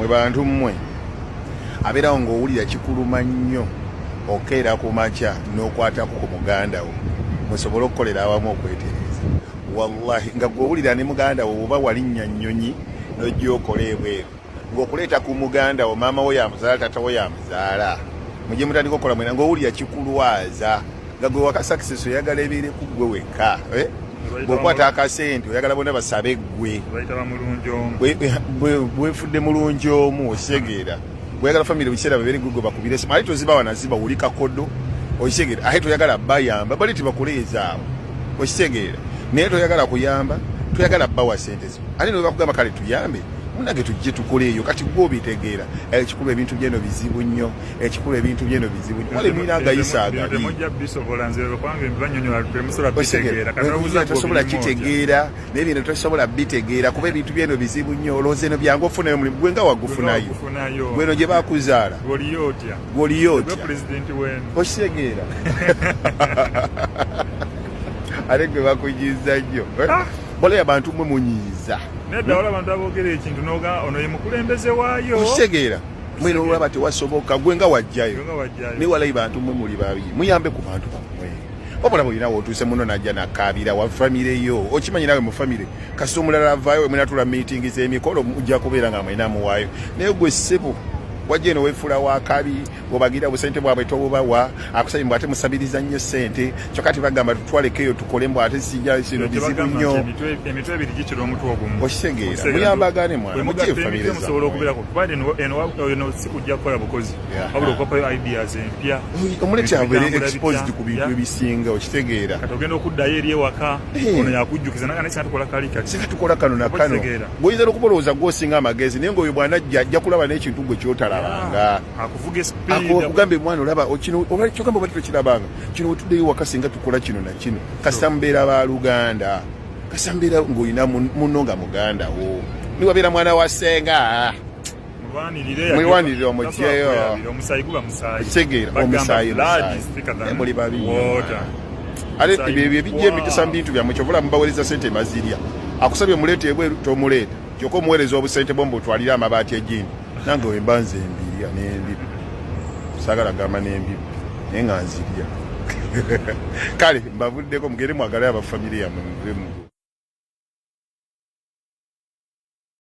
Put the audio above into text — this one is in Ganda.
mwe bantu mmwe abeerawo ng'owulira kikuluma nnyo okeera ku makya n'okwatako ku muganda wo musobole okukolera awamu okwetereeza. Wallahi nga gw'owulira ne muganda wo oba walinnya nnyonyi n'ojja okola ebweru ng'okuleeta ku muganda wo maama wo yamuzaala tata wo yamuzaala mujje mutandika okukola mwena ng'owulira kikulwaza nga gwe wakasakiseso oyagala ebeere ku ggwe wekka bw'okwata akasente oyagala bonna basabe ggwe bwefudde mulungi omu okitegeera bweyagala famire ebiseera babeere gwe bakubire esimu ate toziba naziba wuli kakodo okitegeera ate toyagala bayamba bali tibakuleezaawo okitegeera naye toyagala kuyamba toyagala bawa sente zo ate nebakugamba kale tuyambe munage tujje tukoleeyo kati gwe obitegeera ekikulu ebintu byeno bizibu nnyo ekikulu ebintu byeno bizibu nnyo wale mwina agayisa tosobola kitegeera naye bino tosobola bitegeera kuba ebintu byeno bizibu nnyo olowooza eno byangu ofunayo omulimu gwe nga wagufunayo gweno gye bakuzaala gwoliyo otya okitegeera ate gwe bakuyiza nnyo bola abantu mwe munyiiza nedda wala abantu aboogera ekintu noga ono ye mukulembeze waayo okitegeera mwene olwaba tewasoboka gwe nga wajjayo naye walayi bantu mwe muli babi muyambe ku bantu bammwe wabula bulinawo otuuse muno najja nakaabira wa famireyo okimanyi nawe mu famire kasita omulala avaayo mwenatula miitingi z'emikolo mujja kubeera nga mwenamuwaayo naye gwe ssebo wajja eno weefuula wakabi bw'obagira busente bwabwe tobubawa akusabye mbw ate musabiriza nnyo ssente kyokka tebagamba tutwalekeyo tukole mbw ate sijja kino bizibu nnyo emitwe ebiri gikira omutwe ogumu okitegeera muyambagane mwana mujje famire musobola okubeerako kuba eno si kujja kukola bukozi wabula okupayo ideas empya omuleti abeere exposed ku bintu ebisinga okitegeera kati ogenda okuddayo eri ewaka ono yakujjukiza naga naye sinatukola kali kati sinatukola kano na kano bw'oyinza n'okuba olowooza gw'osinga amagezi naye ng'oyo bw'anajja ajja kulaba n'ekintu gwe kyotalabanga akugambe mwana olaba kino kyogamba obadde tokirabanga kino wetuddeyo waka singa tukola kino na kino kasita mbeera baluganda kasita mbeera ng'olina munno nga muganda wo niwabeera mwana wa ssenga mwerwanirire omugyeyo kitegeera omusaayi muli babi ate ebyo ebijja emikisa mu bintu byammwe kyovula mubaweereza sente mazirya akusabye muleete ebweru tomuleeta kyokka omuweereza obusente bwo mbutwalire amabaati egindi nange wembanze embirya n'embibi saagala gamba n'embibi naye nga nzirya kale mbavuddeko mugere mwagalayo abafamire yammwe muvemu